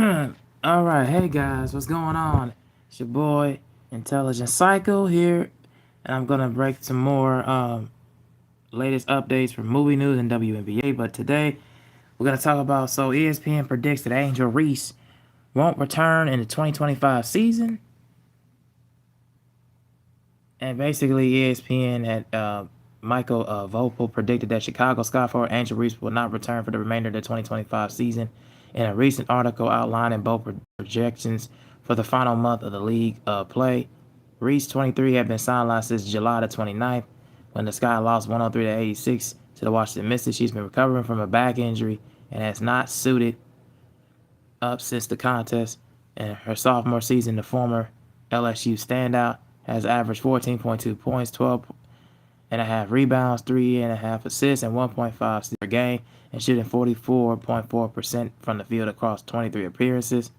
All right, hey guys, what's going on? It's your boy Intelligent Psycho here, and I'm gonna break some more latest updates from movie news and WNBA. But today we're gonna talk about ESPN predicts that Angel Reese won't return in the 2025 season, and basically ESPN had Michael Vopel predicted that Chicago Sky forward Angel Reese will not return for the remainder of the 2025 season. In a recent article outlining both projections for the final month of the league play, Reese, 23, had been sidelined since July the 29th when the Sky lost 103 to 86 to the Washington Mystics. She's been recovering from a back injury and has not suited up since the contest. In her sophomore season, the former LSU standout has averaged 14.2 points, 12.5 rebounds, 3.5 assists, and 1.5 steals per game, and shooting 44.4% from the field across 23 appearances.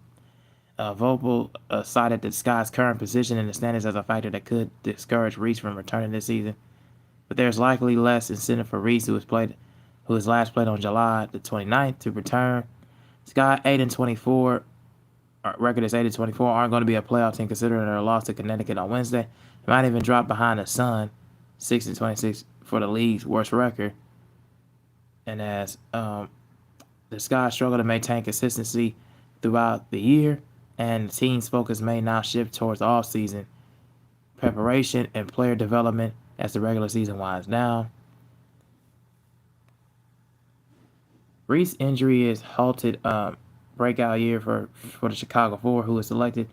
Vogel cited the Sky's current position in the standings as a factor that could discourage Reese from returning this season, but there's likely less incentive for Reese, who has last played on July the 29th, to return. Sky 8-24, record is 8-24, aren't going to be a playoff team considering their loss to Connecticut on Wednesday. They might even drop behind the Sun, 6-26 for the league's worst record. And as the Sky struggle to maintain consistency throughout the year, and the team's focus may now shift towards off-season preparation and player development as the regular season winds down. Reese's injury is halted breakout year for the Chicago Four, who was selected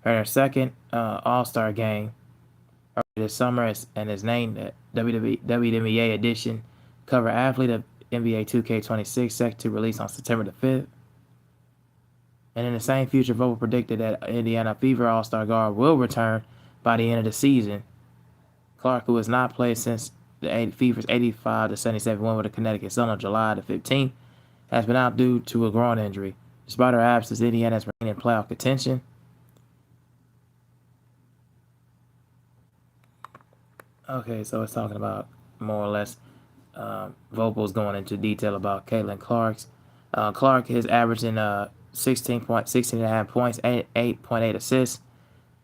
for their second All-Star game this summer and is named the WNBA edition cover athlete of NBA 2K26, set to release on September the 5th. And in the same future, Vogel predicted that Indiana Fever All-Star guard will return by the end of the season. Clark, who has not played since the Fever's 85-77 win with the Connecticut Sun on July the 15th, has been out due to a groin injury. Despite her absence, Indiana has remained in playoff contention. Okay, so it's talking about more or less Vogel's going into detail about Caitlin Clark's. Clark is averaging 16.5 points, 8.8 assists,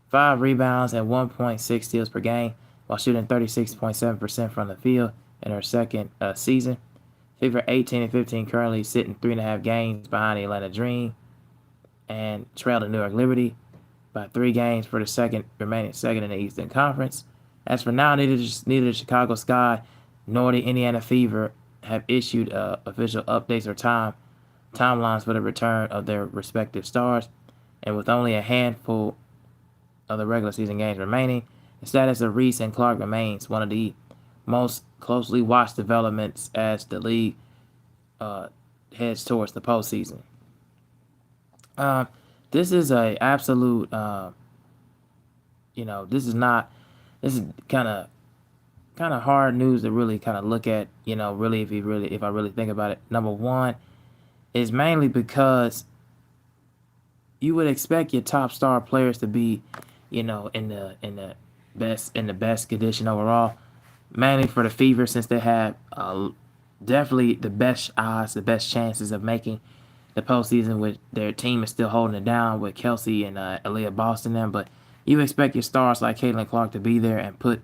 5 rebounds, and 1.6 steals per game, while shooting 36.7% from the field in her second season. Fever 18-15, currently sitting 3.5 games behind the Atlanta Dream and trail the New York Liberty by 3 games for the remaining second in the Eastern Conference. As for now, neither the Chicago Sky nor the Indiana Fever have issued official updates or timelines for the return of their respective stars, and with only a handful of the regular season games remaining, the status of Reese and Clark remains one of the most closely watched developments as the league heads towards the postseason. This is a absolute, this is kind of hard news to really kind of look at, really if I really think about it. Number one is mainly because you would expect your top star players to be, in the best condition overall. Mainly for the Fever, since they have definitely the best odds, the best chances of making the postseason. With their team is still holding it down with Kelsey and Aaliyah Boston them, but you expect your stars like Caitlin Clark to be there and put,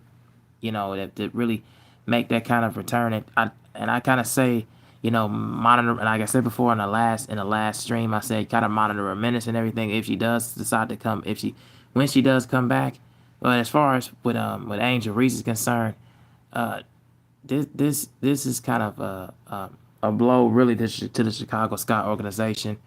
to really make that kind of return. And I kind of say, monitor. And like I said before in the last stream, I said kind of monitor her minutes and everything if she does decide to come, when she does come back. But as far as with Angel Reese is concerned, this is kind of a blow really to the Chicago Sky organization.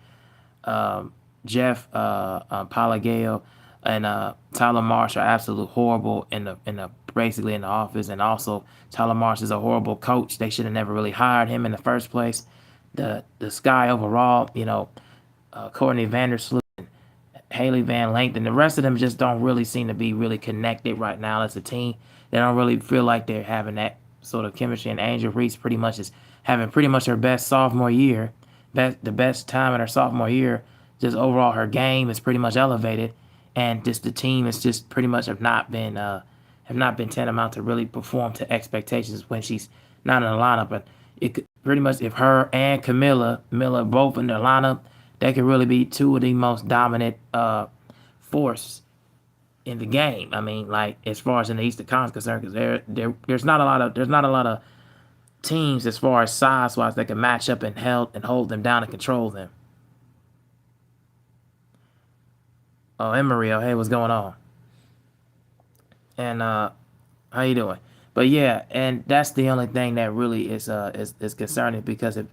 Jeff Palagale and Tyler Marsh are absolute horrible in the basically in the office, and also Tyler Marsh is a horrible coach. They should have never really hired him in the first place. The Sky overall, Courtney Vandersloot, Haley Van Length, and the rest of them just don't really seem to be really connected right now as a team. They don't really feel like they're having that sort of chemistry. And Angel Reese pretty much is having pretty much her best sophomore year, the best time in her sophomore year. Just overall, her game is pretty much elevated, and just the team is just pretty much have not been tantamount to really perform to expectations when she's not in the lineup. But it could pretty much, if her and Camilla Miller both in the lineup, they could really be two of the most dominant force in the game. I mean, like as far as in the Eastern Conference concerned, because there's not a lot of teams as far as size wise that can match up and hold them down and control them. Oh, and Mario, hey, what's going on? And how you doing? But yeah, and that's the only thing that really is concerning because if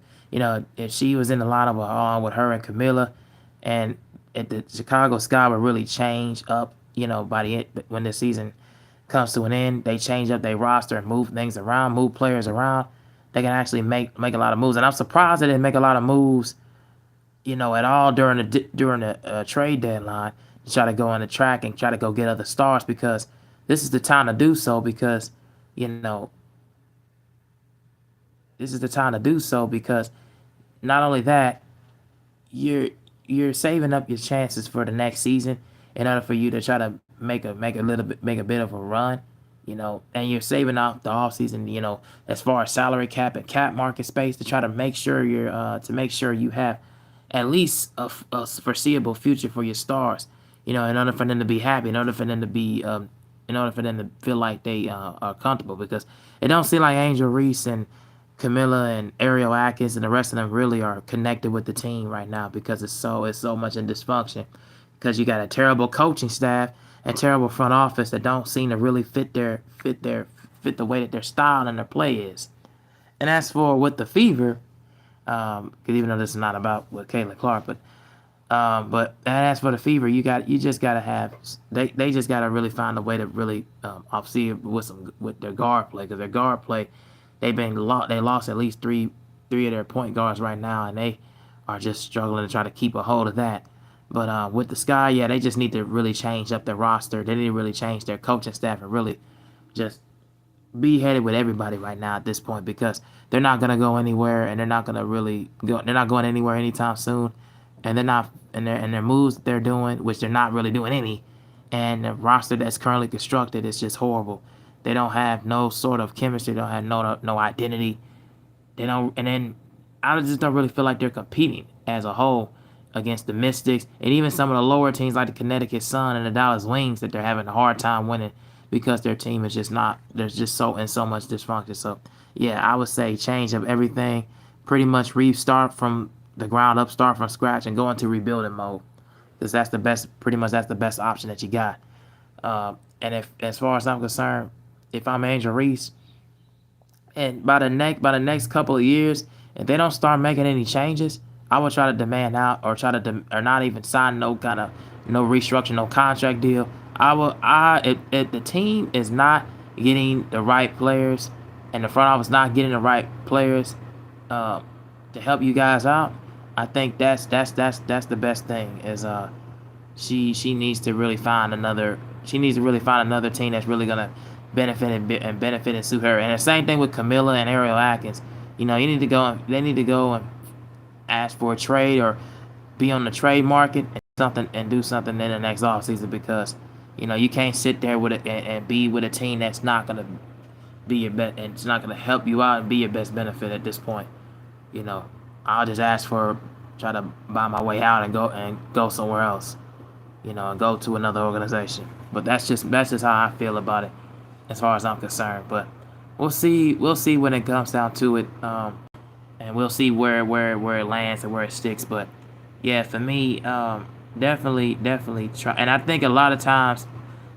she was in the lineup with her and Camilla, and if the Chicago Sky would really change up, by the end, when the season comes to an end, they change up their roster and move things around, move players around. They can actually make a lot of moves, and I'm surprised they didn't make a lot of moves, at all during the trade deadline to try to go on the track and try to go get other stars because this is the time to do so because you know this is the time to do so because not only that you're you're saving up your chances for the next season in order for you to try to make a bit of a run, and you're saving off the off season, as far as salary cap and cap market space to try to make sure you have at least a foreseeable future for your stars. In order for them to be happy, in order for them to feel like they are comfortable, because it don't seem like Angel Reese and Camilla and Ariel Atkins and the rest of them really are connected with the team right now because it's so much in dysfunction. Because you got a terrible coaching staff and terrible front office that don't seem to really fit the way that their style and their play is. And as for with the Fever, because even though this is not about with Kayla Clark, but as for the Fever, you just gotta have they just gotta really find a way to really see with their guard play, because their guard play they lost at least three of their point guards right now, and they are just struggling to try to keep a hold of that. But with the Sky, yeah, they just need to really change up their roster. They need to really change their coaching staff and really just be headed with everybody right now at this point, because they're not gonna go anywhere, and they're not gonna really go. They're not going anywhere anytime soon, and they're not. And their moves that they're doing, which they're not really doing any, and the roster that's currently constructed is just horrible. They don't have no sort of chemistry. They don't have no identity. They don't, and then I just don't really feel like they're competing as a whole against the Mystics and even some of the lower teams like the Connecticut Sun and the Dallas Wings that they're having a hard time winning because their team is just not. There's just so much dysfunction. So yeah, I would say change of everything, pretty much restart from the ground up, start from scratch, and go into rebuilding mode, because that's the best. Pretty much that's the best option that you got. And if, as far as I'm concerned, if I'm Angel Reese, and by the next couple of years, if they don't start making any changes, I would try to demand out, or or not even sign no kind of no restructure, no contract deal. If the team is not getting the right players, and the front office not getting the right players to help you guys out, I think that's the best thing. Is she needs to really find another. She needs to really find another team that's really gonna benefit and suit her. And the same thing with Camilla and Ariel Atkins. You need to go. They need to go and ask for a trade or be on the trade market and do something in the next offseason, because you can't sit there with it and be with a team that's not gonna be your best, and it's not gonna help you out and be your best benefit at this point. I'll just try to buy my way out and go somewhere else. And go to another organization. But that's just how I feel about it, as far as I'm concerned. But we'll see when it comes down to it, and we'll see where it lands and where it sticks. But yeah, for me, definitely try. And I think a lot of times,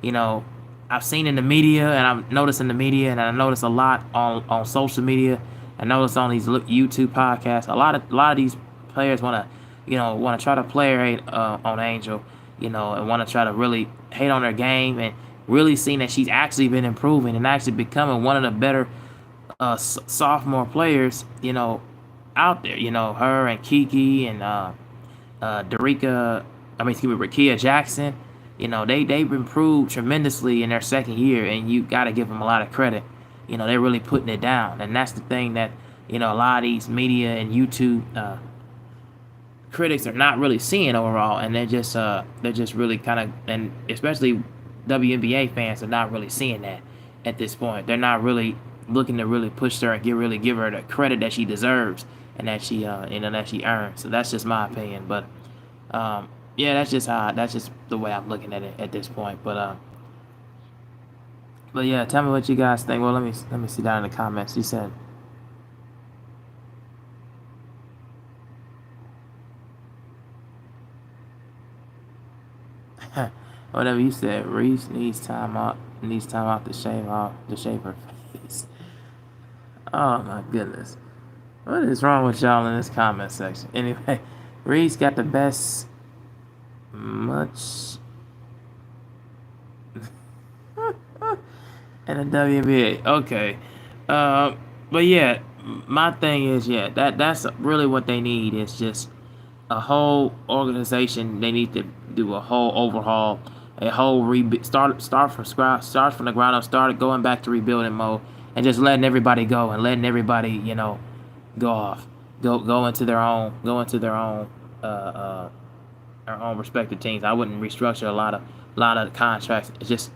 I've seen in the media, and I've noticed in the media, and I notice a lot on social media. I notice on these YouTube podcasts, a lot of these players want to try to play on Angel, and want to try to really hate on her game, and really seeing that she's actually been improving and actually becoming one of the better sophomore players, out there. Her and Kiki and Rakia Jackson. They've improved tremendously in their second year, and you got to give them a lot of credit. They're really putting it down, and that's the thing that a lot of these media and YouTube critics are not really seeing overall, and they're just really kind of, and especially WNBA fans are not really seeing that at this point. They're not really looking to really push her and give her the credit that she deserves and that she earns. So that's just my opinion. But Yeah, that's just the way I'm looking at it at this point. But yeah, tell me what you guys think. Well, let me see down in the comments. You said whatever you said. Reese needs time off to shave her face. Oh my goodness, what is wrong with y'all in this comment section? Anyway, Reese got the best much in the WNBA. Okay, but yeah, my thing is that's really what they need is just a whole organization. They need to do a whole overhaul, a whole start from scratch, start from the ground up, start going back to rebuilding mode, and just letting everybody go and letting everybody go off, go into their own uh, uh, our own respective teams. I wouldn't restructure a lot of contracts. It's just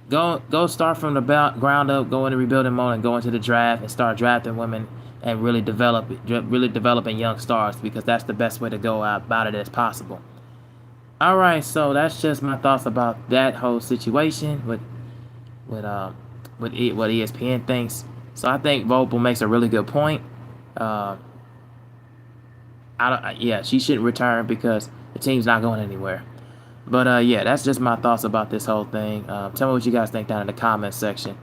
go start from the ground up, go into rebuilding mode, and go into the draft and start drafting women and really developing young stars because that's the best way to go about it as possible. All right, so that's just my thoughts about that whole situation with what ESPN thinks. So I think Vogel makes a really good point. Uh, yeah, she shouldn't return because the team's not going anywhere. But yeah, that's just my thoughts about this whole thing. Tell me what you guys think down in the comments section.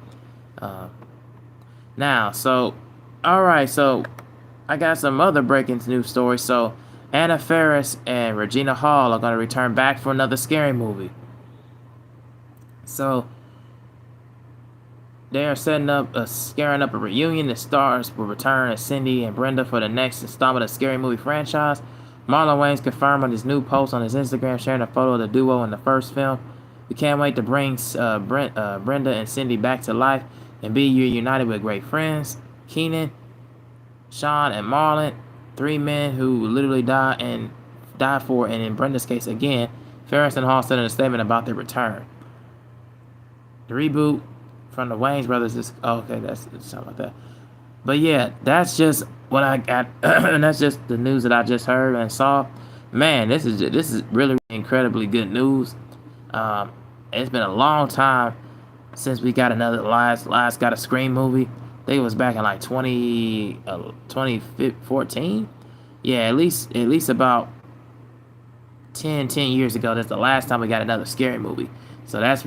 Uh, now, so all right, so I got some other breaking news stories. So Anna Faris and Regina Hall are going to return back for another scary movie. So they are scaring up a reunion. The stars will return as Cindy and Brenda for the next installment of Scary Movie franchise. Marlon Wayans confirmed on his new post on his Instagram, sharing a photo of the duo in the first film. We can't wait to bring Brenda and Cindy back to life and be reunited with great friends. Keenan, Sean, and Marlon, three men who literally died for, and in Brenda's case again, Faris and Hall said in a statement about their return. The reboot from the Wayans brothers is okay. That's something like that. But yeah, that's just what I got, and that's just the news that I just heard and saw. Man, this is really incredibly good news. It's been a long time since we got another last got a Scream movie. I think it was back in like 2014. Yeah, at least about 10 years ago. That's the last time we got another scary movie. So that's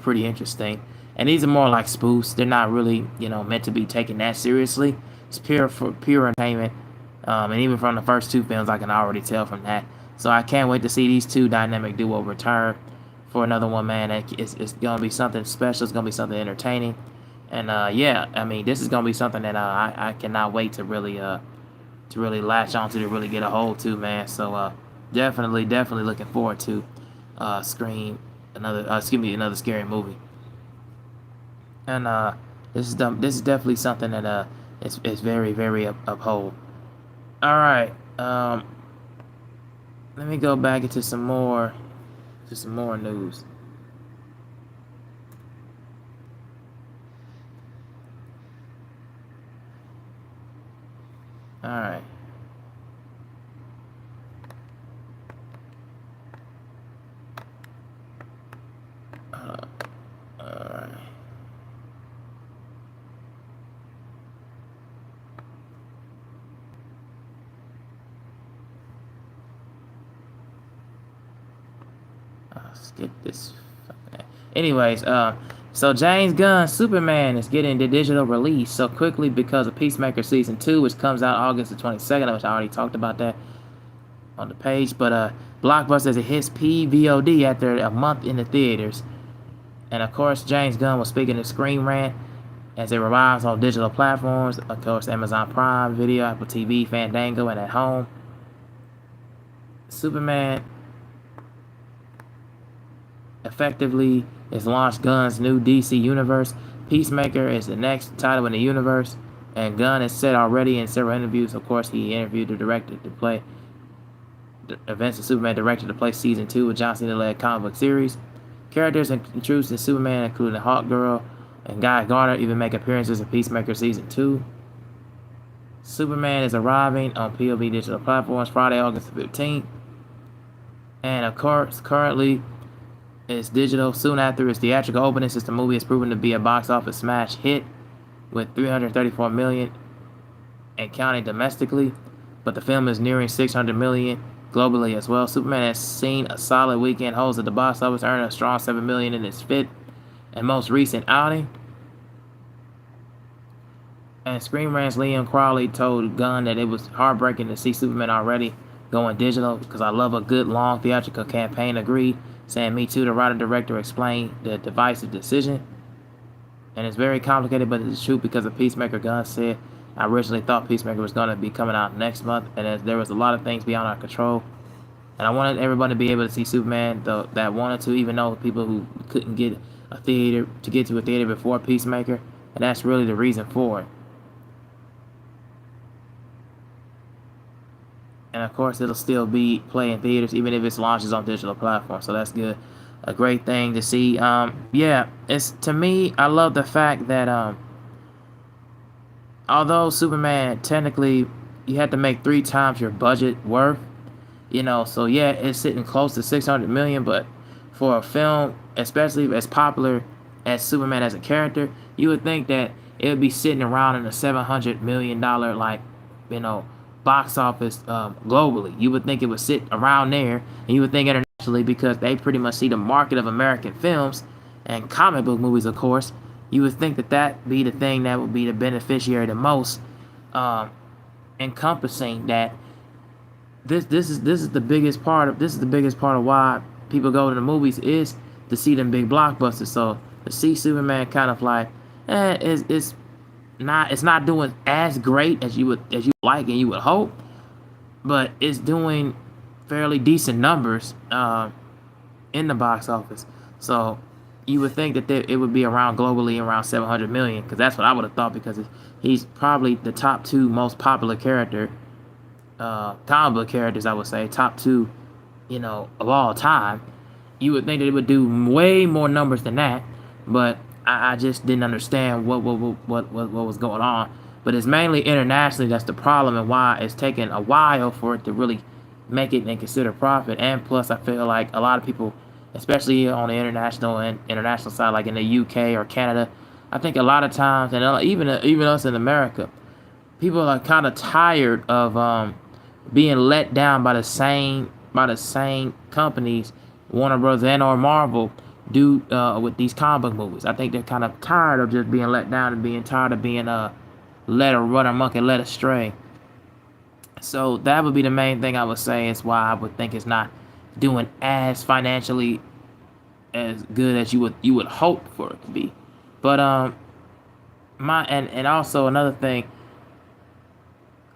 pretty interesting. And these are more like spoofs. They're not really, meant to be taken that seriously. It's pure entertainment. And even from the first two films, I can already tell from that. So I can't wait to see these two dynamic duo return for another one, man. It's going to be something special. It's going to be something entertaining. And yeah, I mean, this is going to be something that I cannot wait to really latch onto, to really get a hold to, man. So definitely looking forward to Scream, another scary movie. And this is definitely something that it's very, very uphold. All right, let me go back into some more news. All right. All right. Skip this. Anyways, so James Gunn's Superman is getting the digital release so quickly because of Peacemaker Season 2, which comes out August the 22nd, which I already talked about that on the page. But Blockbuster hits PVOD after a month in the theaters. And of course, James Gunn was speaking to Screen Rant as it arrives on digital platforms. Of course, Amazon Prime Video, Apple TV, Fandango, and at home. Superman effectively is launched Gunn's new DC universe. Peacemaker is the next title in the universe, and Gunn is said already in several interviews. Of course, he interviewed the director to play the events of Superman directed to play Season 2 of John Cena-led comic book series. Characters introduced in Superman, including Hawkgirl and Guy Gardner, even make appearances in Peacemaker Season 2. Superman is arriving on POV digital platforms Friday, August 15th. And of course, currently it's digital. Soon after its theatrical opening, since the movie has proven to be a box office smash hit with 334 million and counting domestically, but the film is nearing 600 million globally as well. Superman has seen a solid weekend, holds at the box office, earning a strong 7 million in its fifth and most recent outing. And Screen Rant's Liam Crawley told Gunn that it was heartbreaking to see Superman already going digital because I love a good long theatrical campaign. Agreed, saying me too. The writer director explained the divisive decision, and it's very complicated, but it's true because of Peacemaker. Gunn said, I originally thought Peacemaker was going to be coming out next month, and as there was a lot of things beyond our control. And I wanted everyone to be able to see Superman that wanted to, even though people who couldn't get a theater to get to a theater before Peacemaker, and that's really the reason for it. And of course, it'll still be playing theaters even if it launches on digital platforms. So that's good, a great thing to see. Yeah, it's to me. I love the fact that although Superman technically you had to make 3 times your budget worth, so yeah, it's sitting close to 600 million, but for a film, especially as popular as Superman as a character, you would think that it would be sitting around in a $700 million box office globally. You would think it would sit around there, and you would think internationally because they pretty much see the market of American films and comic book movies, of course. You would think that that be the thing that would be the beneficiary the most, encompassing that this is the biggest part of why people go to the movies is to see them big blockbusters. So to see Superman kind of like, it's not doing as great as you like and you would hope, but it's doing fairly decent numbers in the box office. So you would think that it would be around globally around 700 million, because that's what I would have thought, because he's probably the top 2 most popular comic book characters, I would say, top 2, of all time. You would think that it would do way more numbers than that, but I just didn't understand what was going on. But it's mainly internationally that's the problem, and why it's taken a while for it to really make it and consider profit. And plus, I feel like a lot of people, especially on the international side, like in the UK or Canada, I think a lot of times, and even us in America, people are kind of tired of being let down by the same companies, Warner Bros. And or Marvel, do with these comic book movies. I think they're kind of tired of just being let down and being tired of being led or run amok and led astray. So that would be the main thing I would say is why I would think it's not doing as financially as good as you would hope for it to be. But and also another thing,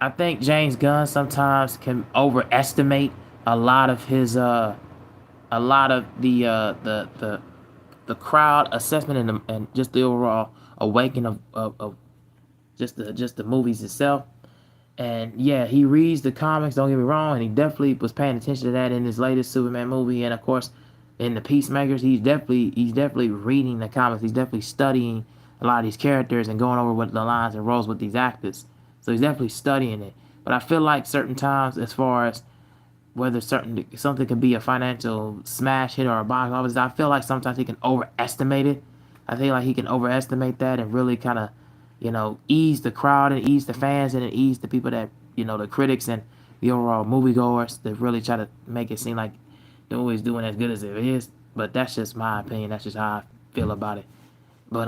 I think James Gunn sometimes can overestimate a lot of his a lot of the crowd assessment and just the overall awakening of just the movies itself. And yeah, he reads the comics, don't get me wrong, and he definitely was paying attention to that in his latest Superman movie, and of course in the Peacemakers, he's definitely reading the comics. He's definitely studying a lot of these characters and going over what the lines and roles with these actors. So he's definitely studying it. But I feel like certain times, as far as whether something could be a financial smash hit or a box office, I feel like sometimes he can overestimate it. I think like he can overestimate that and really kind of, ease the crowd and ease the fans and ease the people that, the critics and the overall moviegoers, that really try to make it seem like the movie's doing as good as it is. But that's just my opinion. That's just how I feel about it. But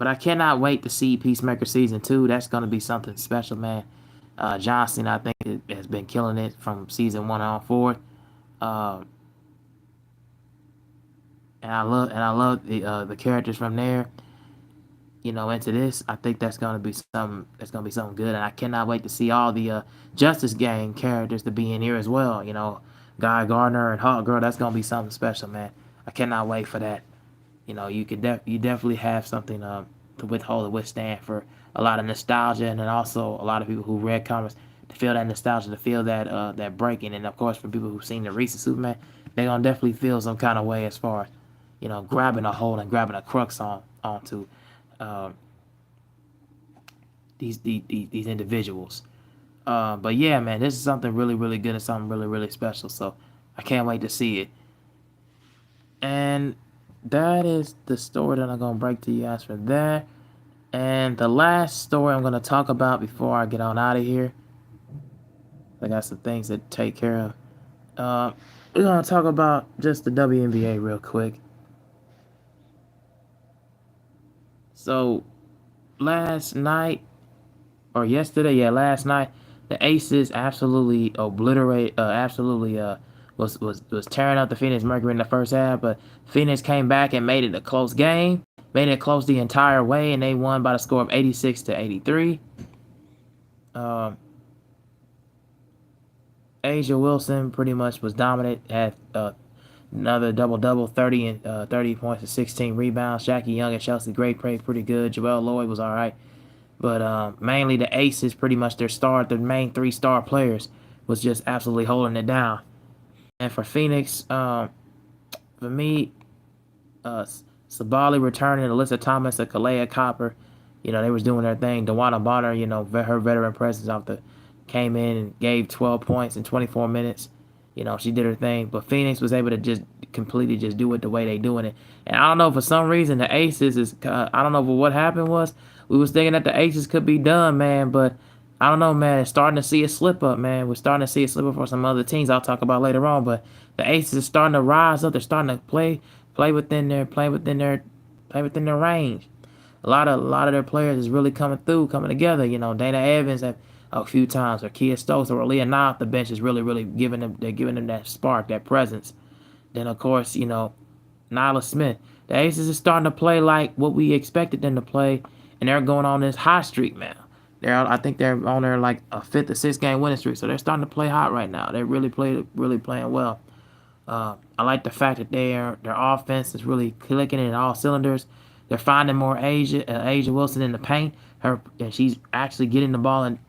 I cannot wait to see Peacemaker season 2. That's gonna be something special, man. John Cena, I think, has been killing it from season 1 on forward. Um, and I love the characters from there. Into this, I think that's gonna be something good, and I cannot wait to see all the Justice Gang characters to be in here as well. Guy Gardner and Hawk Girl. That's gonna be something special, man. I cannot wait for that. You definitely have something to withstand for a lot of nostalgia, and then also a lot of people who read comics to feel that nostalgia, to feel that breaking, and of course for people who've seen the recent Superman, they're gonna definitely feel some kind of way as far as grabbing a hold and grabbing a crux onto um, these individuals. But yeah, man, this is something really, really good and something really, really special. So I can't wait to see it. And that is the story that I'm gonna break to you guys for that. And the last story I'm gonna talk about before I get on out of here, I got some things to take care of. We're gonna talk about just the WNBA real quick. So last night or yesterday, yeah, last night, the Aces absolutely was tearing up the Phoenix Mercury in the first half, but Phoenix came back and made it a close game, made it close the entire way, and they won by the score of 86-83. Um, Asia Wilson pretty much was dominant, had another double-double, 30 points and 16 rebounds. Jackie Young and Chelsea Gray played pretty good. Joelle Lloyd was all right. But mainly the Aces, pretty much the main three-star players, was just absolutely holding it down. And for Phoenix, for me, uh, Sabali returning, Alyssa Thomas, and Kalea Copper, they was doing their thing. DeWanna Bonner, her veteran presence came in and gave 12 points in 24 minutes. She did her thing. But Phoenix was able to just completely just do it the way they doing it. And I don't know, for some reason, the Aces I don't know what happened was. We was thinking that the Aces could be done, man. But I don't know, man. It's starting to see a slip up, man. We're starting to see a slip up for some other teams I'll talk about later on. But the Aces are starting to rise up. They're starting to play within their range. A lot of their players is really coming together. Dana Evans a few times, or Kia Stokes, or Leah Nye off the bench is really giving them that spark, that presence. Then of course, Nyla Smith. The Aces are starting to play like what we expected them to play, and they're going on this hot streak now. I think they're on their like a fifth or sixth game winning streak, so they're starting to play hot right now. They're really playing well. I like the fact that their offense is really clicking in all cylinders. They're finding more Asia Wilson in the paint. And she's actually getting the ball and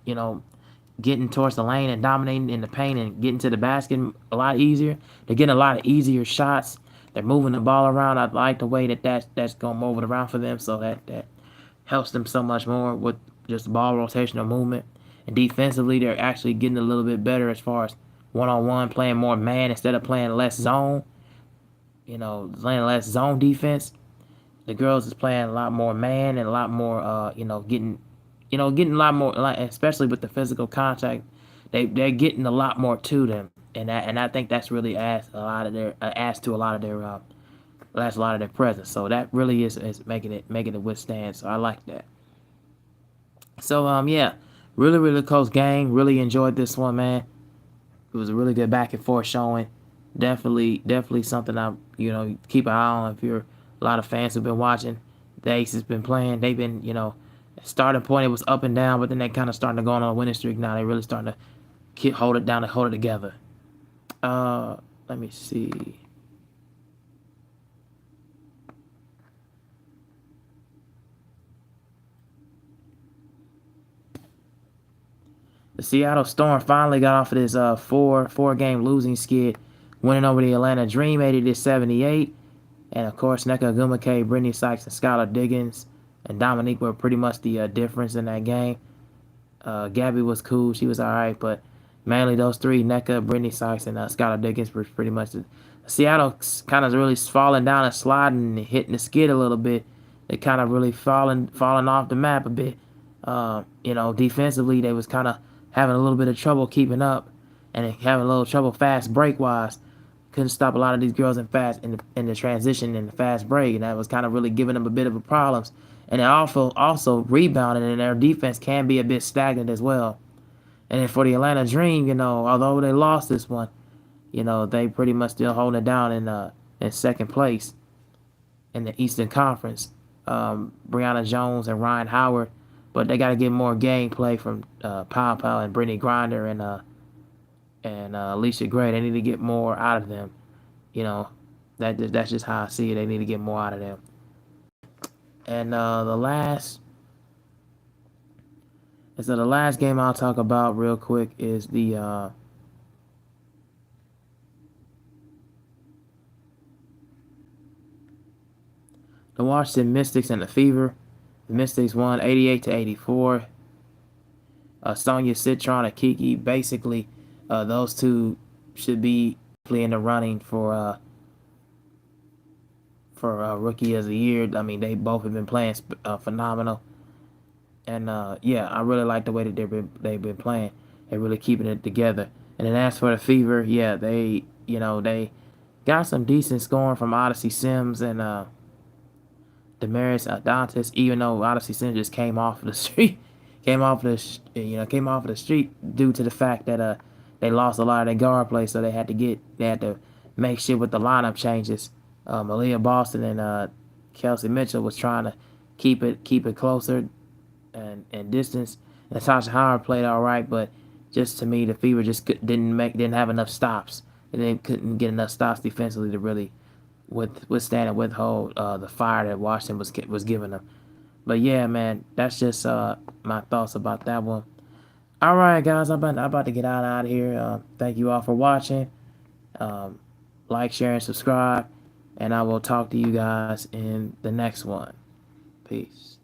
getting towards the lane and dominating in the paint and getting to the basket a lot easier. They're getting a lot of easier shots. They're moving the ball around. I like the way that's going to move it around for them, so that helps them so much more with just ball rotational movement. And defensively, they're actually getting a little bit better as far as one-on-one, playing more man instead of playing less zone. Playing less zone defense. The girls is playing a lot more man and a lot more, getting a lot more, especially with the physical contact. They're getting a lot more to them, and I think that's really adds to a lot of their presence. So that really is making it withstand. So I like that. So yeah, really close game. Really enjoyed this one, man. It was a really good back and forth showing. Definitely something I keep an eye on if you're a lot of fans who've been watching. The Aces been playing. They've been starting point it was up and down, but then they kind of starting to go on a winning streak now. They really starting to hold it down and hold it together. Let me see. The Seattle Storm finally got off of this four game losing skid, winning over the Atlanta Dream 80-78. And of course, Nneka Ogwumike, Brittany Sykes, and Skylar Diggins and Dominique were pretty much the difference in that game. Gabby was cool; she was all right, but mainly those three, Nneka, Brittany Sykes, and Skylar Diggins, were pretty much Seattle kind of really falling down and sliding and hitting the skid a little bit. They kind of really falling off the map a bit. Defensively, they was kind of having a little bit of trouble keeping up and having a little trouble fast break wise. Couldn't stop a lot of these girls in the transition and the fast break, and that was kind of really giving them a bit of a problems. And they also rebounding, and their defense can be a bit stagnant as well. And then for the Atlanta Dream, although they lost this one, they pretty much still holding it down in second place in the Eastern Conference. Brianna Jones and Ryan Howard, but they got to get more gameplay from Pow Pow and Brittany Grinder and Alicia Gray. They need to get more out of them. That's just how I see it. They need to get more out of them. And the last game I'll talk about real quick is the Washington Mystics and the Fever. The Mystics won 88-84. Sonia Citron and Kiki, basically, those two should be in the running for rookie of the year. I mean, they both have been playing phenomenal, and yeah, I really like the way that they've been playing. They're really keeping it together. And then as for the Fever, yeah, they got some decent scoring from Odyssey Sims and Damaris Dantas, even though Odyssey Sims just came off of the street, came off of the street due to the fact that they lost a lot of their guard play, so they had to make shit with the lineup changes. Aaliyah Boston and Kelsey Mitchell was trying to keep it closer and distance. Natasha Howard played all right, but just to me, the Fever just didn't have enough stops. And they couldn't get enough stops defensively to really withstand and withhold the fire that Washington was giving them. But yeah, man, that's just my thoughts about that one. All right, guys, I'm about to get out of here. Thank you all for watching. Um, like, share, and subscribe, and I will talk to you guys in the next one. Peace.